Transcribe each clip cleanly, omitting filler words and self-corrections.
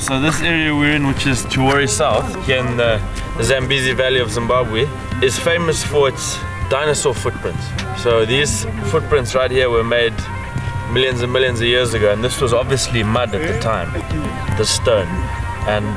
So this area we're in, which is Chiwori South, here in the Zambezi Valley of Zimbabwe, is famous for its dinosaur footprints. So these footprints right here were made millions and millions of years ago, and this was obviously mud at the time, the stone. And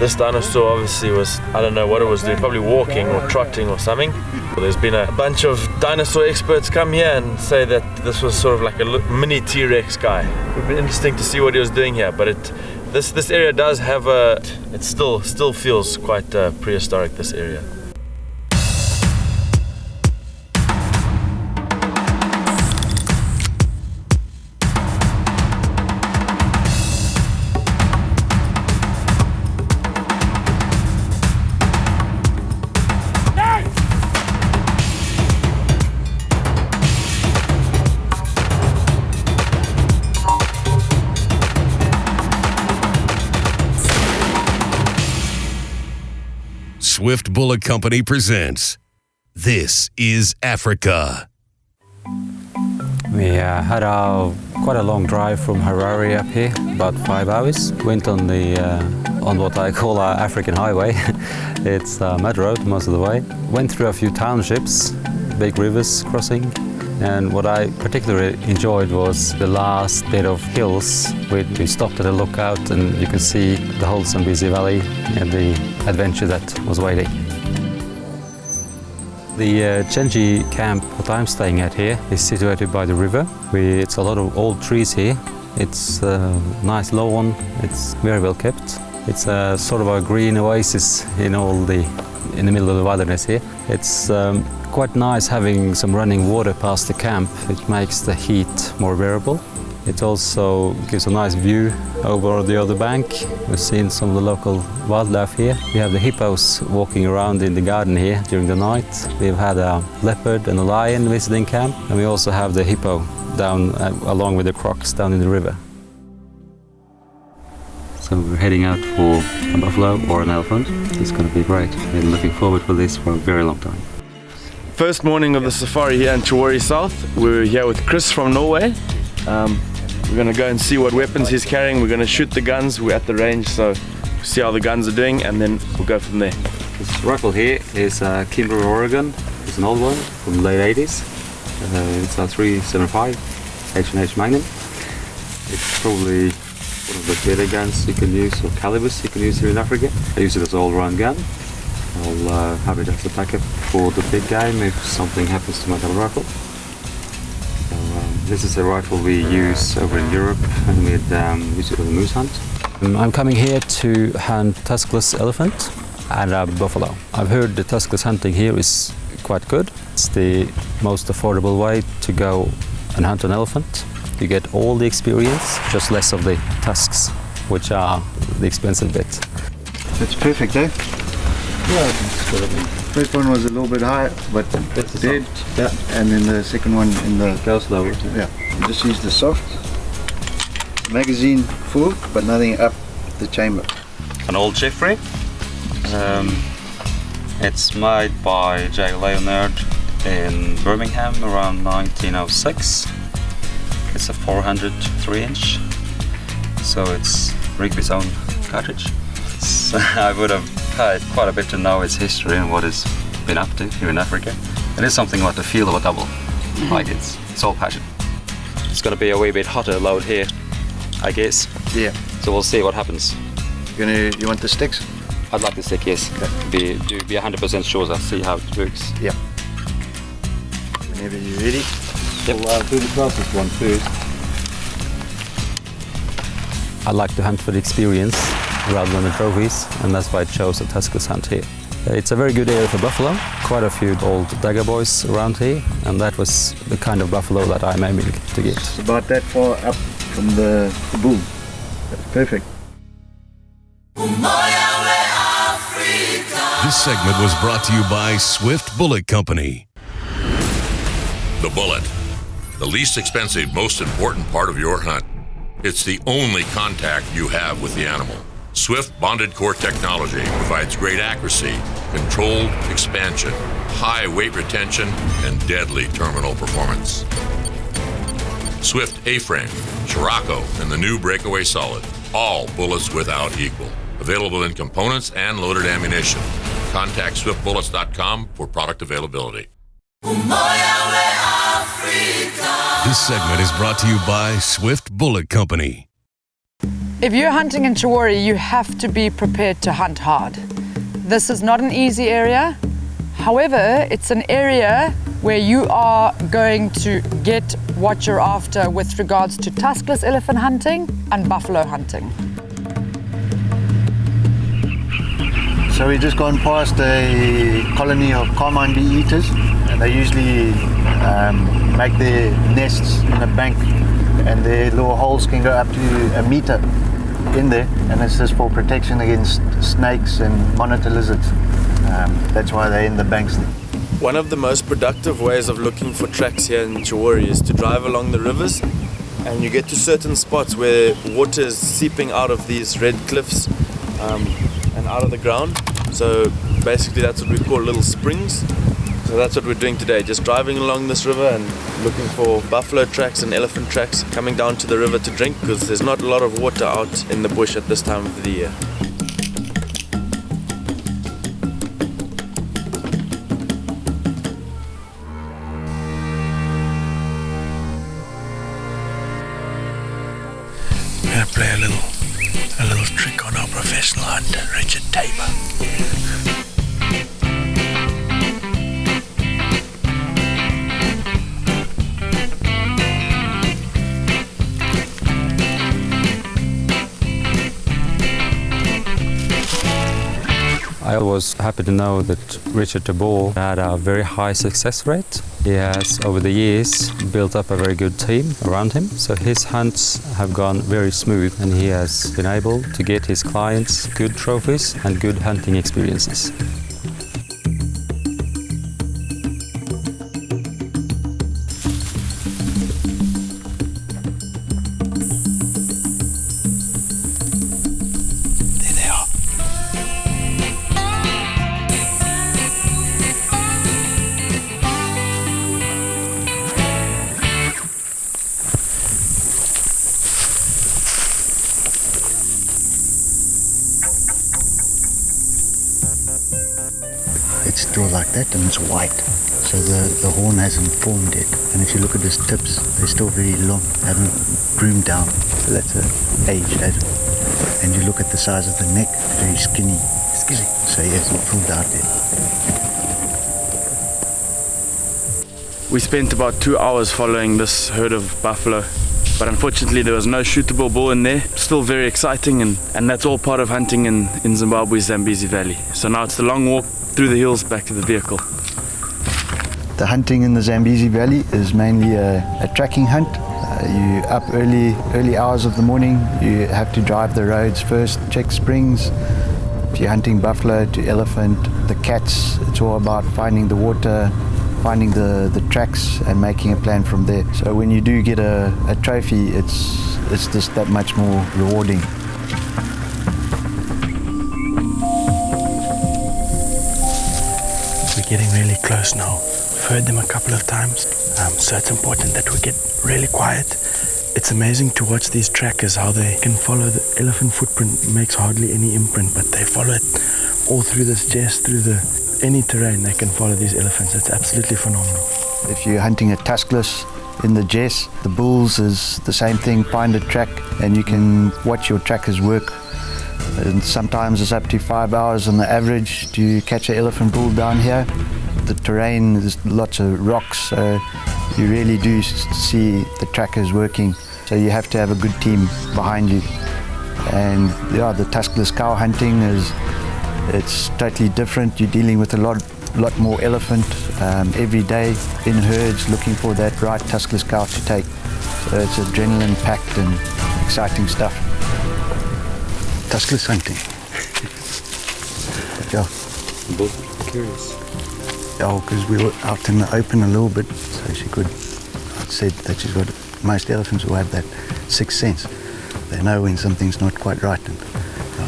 this dinosaur obviously was, I don't know what it was doing, probably walking or trotting or something. There's been a bunch of dinosaur experts come here and say that this was sort of like a mini T-Rex guy. It would be interesting to see what he was doing here, but this area does have it still feels quite prehistoric, this area. Swift Bullet Company presents This is Africa. We had quite a long drive from Harare up here, about 5 hours. Went on what I call our African highway. It's a mud road most of the way. Went through a few townships, big rivers crossing. And what I particularly enjoyed was the last bit of hills. We stopped at a lookout and you can see the whole Zambezi Valley and the adventure that was waiting. The Genji Camp, what I'm staying at here, is situated by the river. It's a lot of old trees here. It's a nice lawn. It's very well kept. It's a sort of a green oasis in the middle of the wilderness here. It's quite nice having some running water past the camp. It makes the heat more bearable. It also gives a nice view over the other bank. We've seen some of the local wildlife here. We have the hippos walking around in the garden here during the night. We've had a leopard and a lion visiting camp, and we also have the hippo down along with the crocs down in the river. So we're heading out for a buffalo or an elephant. It's going to be great. I've been looking forward to this for a very long time. First morning of the safari here in Chiwori South. We're here with Chris from Norway. We're going to go and see what weapons he's carrying. We're going to shoot the guns. We're at the range, so see how the guns are doing, and then we'll go from there. This rifle here is a Kimber Oregon. It's an old one from the late 80s. It's a 375 H&H Magnum. It's probably one of the better guns you can use, or calibers you can use here in Africa. I use it as an all-round gun. I'll have it as a backup for the big game if something happens to my double rifle. So, this is a rifle we use over in Europe, and we use it on the moose hunt. I'm coming here to hunt tuskless elephant and a buffalo. I've heard the tuskless hunting here is quite good. It's the most affordable way to go and hunt an elephant. You get all the experience, just less of the tusks, which are the expensive bit. It's perfect, eh? Yeah, it's good. First one was a little bit high, but That's dead. soft. Yeah, And then the second one in the... go slower. Yeah, you just use the soft. Magazine full, but nothing up the chamber. An old Jeffrey. It's made by J. Leonard in Birmingham around 1906. It's a 400 3-inch, so it's Rigby's own cartridge. I would have paid quite a bit to know its history and what it's been up to here in Africa. It is something like the feel of a double, like it's all passion. It's going to be a wee bit hotter load here, I guess. Yeah. So we'll see what happens. You want the sticks? I'd like to stick, yes. Okay. Be 100% sure I'll see how it works. Yeah. Whenever you're ready. Yep. We'll do the closest one first. I like to hunt for the experience rather than the trophies, and that's why I chose a tuskless hunt here. It's a very good area for buffalo. Quite a few old dagger boys around here, and that was the kind of buffalo that I'm aiming to get. It's about that far up from the bull. That's perfect. This segment was brought to you by Swift Bullet Company. The bullet, the least expensive, most important part of your hunt. It's the only contact you have with the animal. Swift bonded core technology provides great accuracy, controlled expansion, high weight retention, and deadly terminal performance. Swift A-frame, Scirocco, and the new Breakaway Solid. all bullets without equal. Available in components and loaded ammunition. Contact swiftbullets.com for product availability. This segment is brought to you by Swift Bullet Company. If you're hunting in Chawari, you have to be prepared to hunt hard. This is not an easy area. However, it's an area where you are going to get what you're after with regards to tuskless elephant hunting and buffalo hunting. So we've just gone past a colony of carmine bee eaters, and they usually make their nests in a bank, and their little holes can go up to a meter in there, and it's just for protection against snakes and monitor lizards. That's why they're in the banks there. One of the most productive ways of looking for tracks here in Chawari is to drive along the rivers, and you get to certain spots where water is seeping out of these red cliffs and out of the ground. So basically that's what we call little springs. So that's what we're doing today, just driving along this river and looking for buffalo tracks and elephant tracks, coming down to the river to drink, because there's not a lot of water out in the bush at this time of the year. We're gonna play a little trick on our professional Hunter Richard Tabor. I was happy to know that Richard Tabor had a very high success rate. He has, over the years, built up a very good team around him. So his hunts have gone very smooth, and he has been able to get his clients good trophies and good hunting experiences. There they are. It's still like that, and it's white. So the horn hasn't formed yet. And if you look at his tips, they're still very long, haven't groomed down. So that's an aged adult. And you look at the size of the neck, very skinny. Skinny. So he hasn't pulled out yet. We spent about 2 hours following this herd of buffalo, but unfortunately there was no shootable bull in there. Still very exciting, and that's all part of hunting in Zimbabwe's Zambezi Valley. So now it's the long walk through the hills back to the vehicle. The hunting in the Zambezi Valley is mainly a tracking hunt. You up early hours of the morning, you have to drive the roads first, check springs. If you're hunting buffalo to elephant, the cats, it's all about finding the water, finding the tracks and making a plan from there. So when you do get a trophy, it's just that much more rewarding. We're getting really close now. We've heard them a couple of times, so it's important that we get really quiet. It's amazing to watch these trackers, how they can follow the elephant footprint. Makes hardly any imprint, but they follow it all through this jess, through any terrain. They can follow these elephants. It's absolutely phenomenal. If you're hunting a tuskless in the jess, the bulls is the same thing. Find a track and you can watch your trackers work. And sometimes it's up to 5 hours on the average to catch an elephant bull down here. The terrain, there's lots of rocks, so you really do see the trackers working. So you have to have a good team behind you. And yeah, the tuskless cow hunting it's totally different. You're dealing with a lot more elephant every day in herds, looking for that right tuskless cow to take. So it's adrenaline packed and exciting stuff. Tuskless hunting. Yeah. Both curious. Yeah, because we were out in the open a little bit, so she could. I said that she's got. Most elephants will have that sixth sense. They know when something's not quite right, and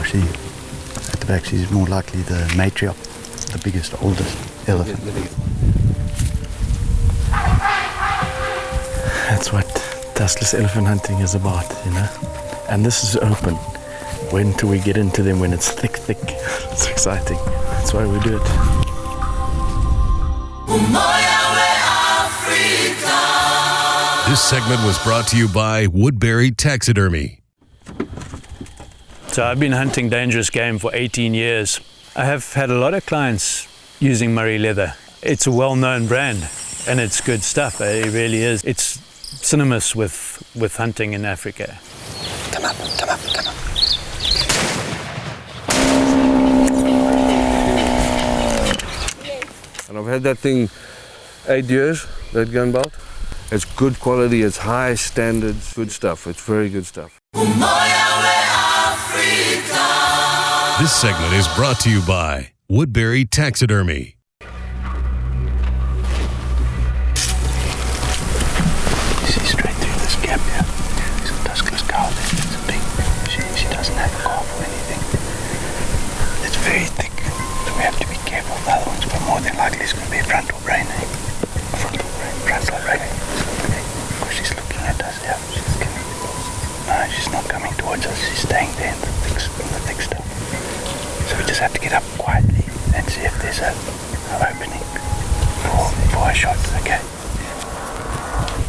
she, at the back, she's more likely the matriarch, the biggest, oldest elephant. That's what tuskless elephant hunting is about, you know. And this is open. When till we get into them when it's thick? It's exciting. That's why we do it. This segment was brought to you by Woodbury Taxidermy. So I've been hunting dangerous game for 18 years. I have had a lot of clients using Murray leather. It's a well-known brand and it's good stuff. It really is. It's synonymous with hunting in Africa. Come up. And I've had that thing 8 years, that gun belt. It's good quality, it's high standards, good stuff. It's very good stuff. This segment is brought to you by Woodbury Taxidermy. You see straight through this gap here. There's a tuskless cow there. It's a big. She doesn't have a calf or anything. It's very thick, so we have to be careful of the other ones. But more than likely, it's going to be a frontal brain. Frontal brain. Because she's looking at us. Yeah, she's coming. No, she's not coming towards us. She's staying there in the thick stuff. So we just have to get up quietly and see if there's an opening for a shot, okay?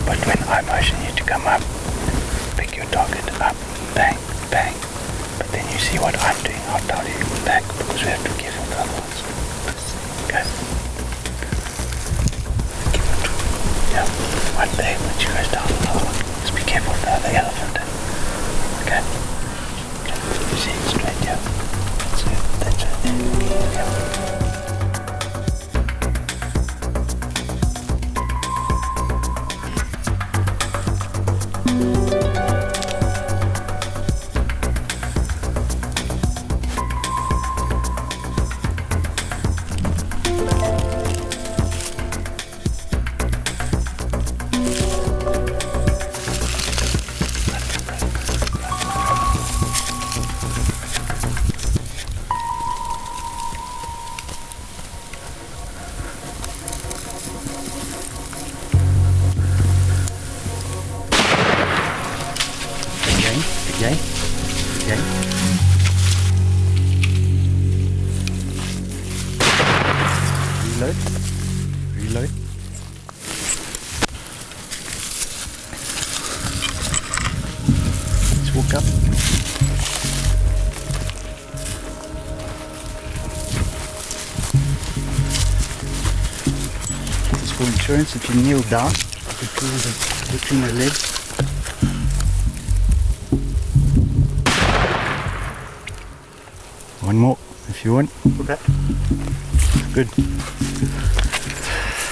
But when I motion you to come up, pick your target up, bang, bang. But then you see what I'm doing, I'll tell you back because we have to be careful of the other ones. Okay? Yeah, one day when she goes down the other one, just be careful of the other elephant. Okay? You see it straight, yeah? That's it. Yeah. Okay. Reload. Let's walk up. Just for insurance, if you kneel down between the legs. One more, if you want. Okay. Good.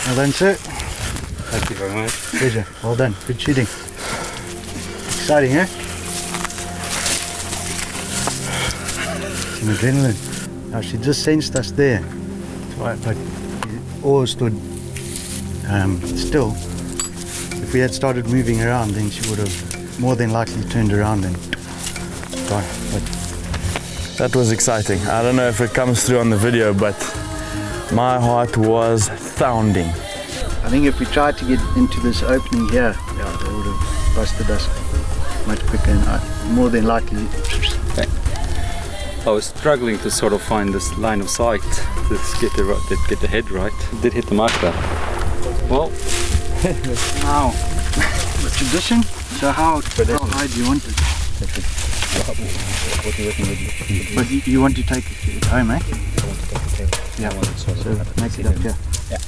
Well done, sir. Thank you very much. Pleasure. Well done. Good shooting. Exciting, eh? Some adrenaline. Now, she just sensed us there. But we all stood still. If we had started moving around, then she would have more than likely turned around and gone. But That was exciting. I don't know if it comes through on the video, but my heart was pounding. I think if we tried to get into this opening here, they would have busted us much quicker and more than likely. I was struggling to sort of find this line of sight to get the head right. Did hit the mark there. Well, Now, the tradition, so how high do you want it? But you want to take it home, eh? I want to take the tail. Yeah, so make it up here. Yeah.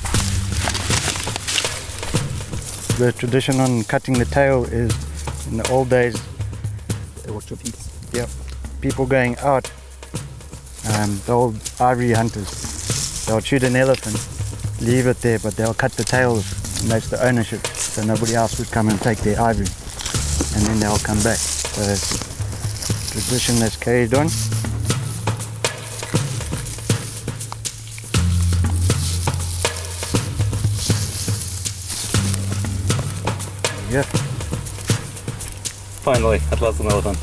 The tradition on cutting the tail is, in the old days, people going out, the old ivory hunters, they'll shoot an elephant, leave it there, but they'll cut the tail, and that's the ownership, so nobody else would come and take their ivory, and then they'll come back. So it's a tradition that's carried on. Yeah. Finally, at last an elephant.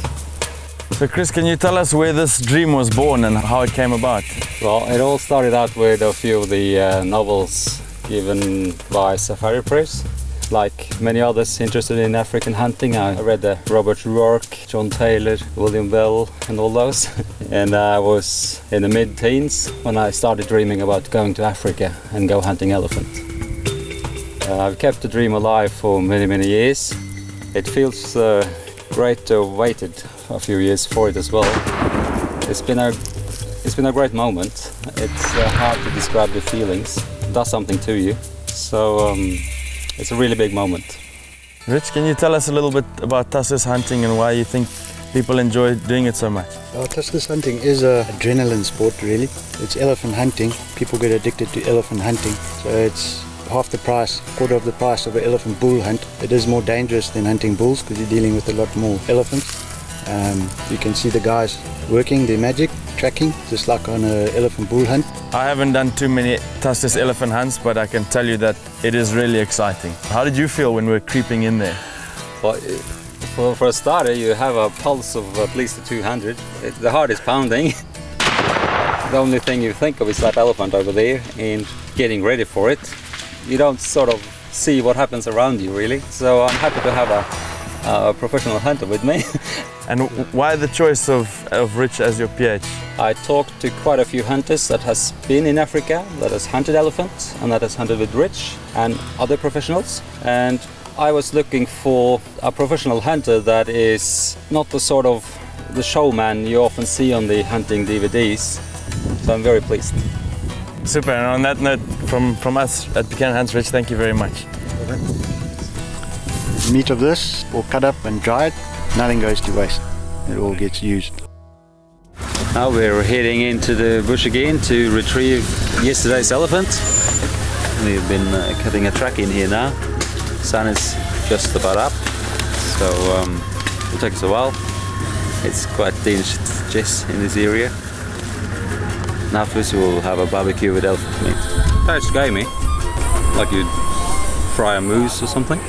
So Chris, can you tell us where this dream was born and how it came about? Well, it all started out with a few of the novels given by Safari Press. like many others interested in African hunting. I read Robert Rourke, John Taylor, William Bell and all those. And I was in the mid-teens when I started dreaming about going to Africa and go hunting elephant. I've kept the dream alive for many years. It feels great to have waited a few years for it as well. It's been a great moment. It's hard to describe the feelings. It does something to you. So it's a really big moment. Rich, can you tell us a little bit about tuskless hunting and why you think people enjoy doing it so much? Tuskless hunting is an adrenaline sport, really. It's elephant hunting. People get addicted to elephant hunting. So it's half the price, quarter of the price of an elephant bull hunt. It is more dangerous than hunting bulls because you're dealing with a lot more elephants. You can see the guys working their magic, tracking, just like on an elephant bull hunt. I haven't done too many tuskless elephant hunts, but I can tell you that it is really exciting. How did you feel when we were creeping in there? Well, for a starter, you have a pulse of at least 200. The heart is pounding. The only thing you think of is that elephant over there and getting ready for it. You don't sort of see what happens around you, really. So I'm happy to have a professional hunter with me. And why the choice of Rich as your PH? I talked to quite a few hunters that has been in Africa, that has hunted elephants and that has hunted with Rich and other professionals. And I was looking for a professional hunter that is not the sort of the showman you often see on the hunting DVDs. So I'm very pleased. Super, and on that note, from us at Buchanan Hunts, Rich, thank you very much. Meat of this, all cut up and dried, nothing goes to waste. It all gets used. Now we're heading into the bush again to retrieve yesterday's elephant. We've been cutting a track in here now. Sun is just about up, so it'll take us a while. It's quite dangerous in this area. And afterwards we'll have a barbecue with elephant meat. Tastes gamey, like you'd fry a moose or something.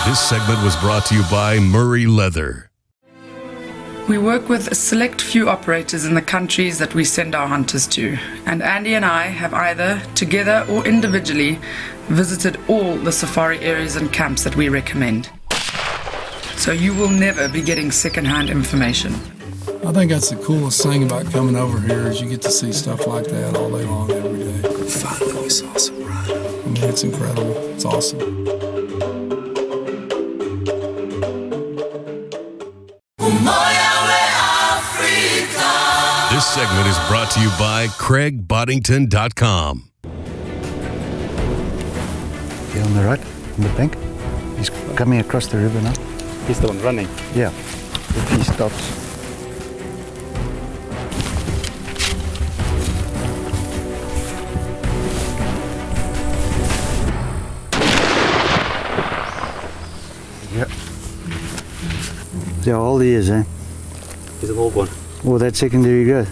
This segment was brought to you by Murray Leather. We work with a select few operators in the countries that we send our hunters to, and Andy and I have either together or individually visited all the safari areas and camps that we recommend. So you will never be getting second-hand information. I think that's the coolest thing about coming over here is you get to see stuff like that all day long, every day. Finally we saw some rhino. I mean, it's incredible. It's awesome. This segment is brought to you by CraigBoddington.com. Here on the right, on the bank. He's coming across the river now. He's the one running. Yeah, if he stops. Yeah. See how old he is, eh? He's an old one. Oh, that secondary goes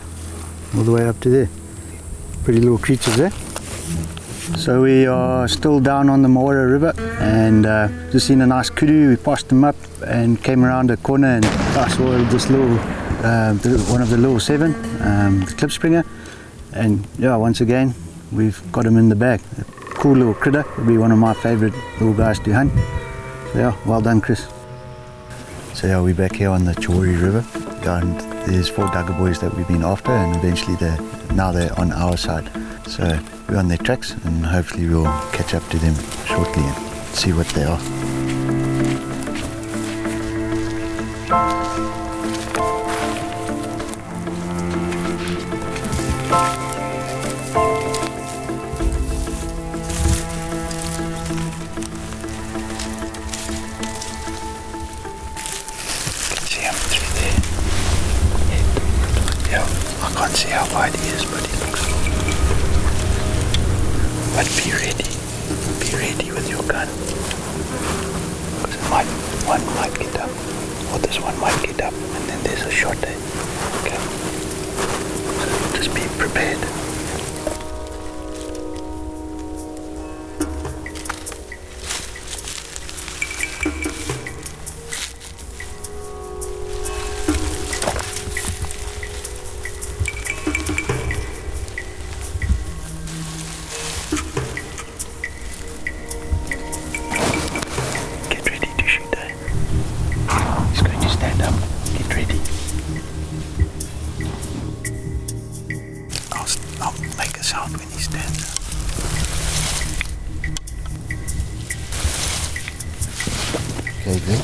all the way up to there. Pretty little creatures there. So we are still down on the Mawara River and just seen a nice kudu. We passed them up and came around a corner and I saw this little, one of the little seven, the clip springer. And yeah, once again, we've got him in the bag. A cool little critter. Would be one of my favorite little guys to hunt. So yeah, well done, Chris. So yeah, we're back here on the Chawari River. And there's 4 Duggar boys that we've been after, and eventually now they're on our side. So we're on their tracks, and hopefully we'll catch up to them shortly and see what they are. I can't see how wide he is, but he looks long. But be ready. Be ready with your gun. Because one might get up, or this one might get up, and then there's a shot there. Okay? So just be prepared. Stand up. Get ready. I'll make a sound when he stands up. Okay, good.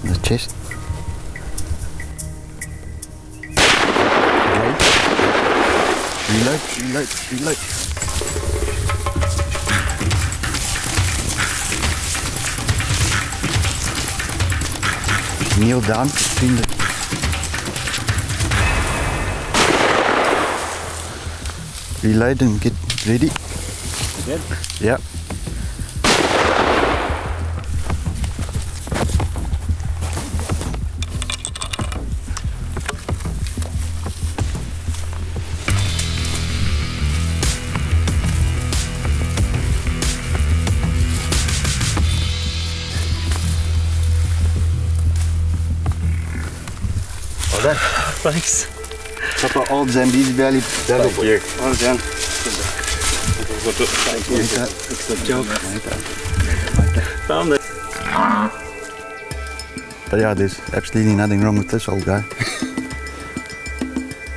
In the chest. Reload. Kneel down between the... Reload and get ready. Good? Yep. Thanks. Proper old Zambezi Valley double boy. Well done. Thank you. Excellent job. Found it. But yeah, there's absolutely nothing wrong with this old guy.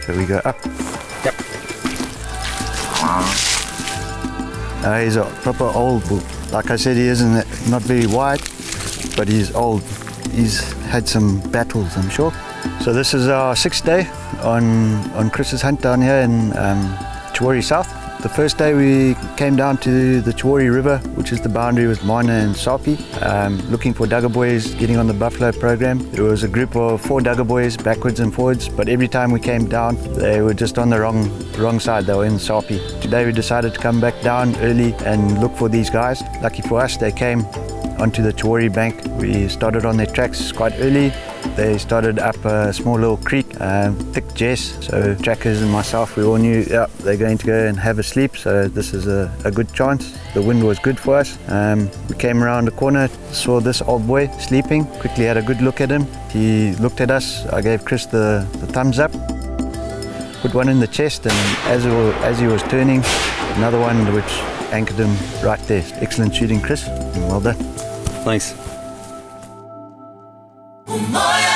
So we go up. Yep. He's a proper old bull. Like I said, he isn't not very wide, but he's old. He's had some battles, I'm sure. So this is our 6th day on Chris's hunt down here in Chawari South. The first day we came down to the Chawari River, which is the boundary with Mana and Sapi, looking for Duggar boys getting on the buffalo program. There was a group of 4 Duggar boys, backwards and forwards, but every time we came down, they were just on the wrong side. They were in Sapi. Today we decided to come back down early and look for these guys. Lucky for us, they came onto the Chawari bank. We started on their tracks quite early. They started up a small little creek, thick jess, so trackers and myself, we all knew, yeah, they're going to go and have a sleep, so this is a good chance. The wind was good for us. We came around the corner, saw this old boy sleeping, quickly had a good look at him. He looked at us, I gave Chris the thumbs up, put one in the chest, and as he was turning, another one which anchored him right there. Excellent shooting, Chris, and well done. Thanks. Oh my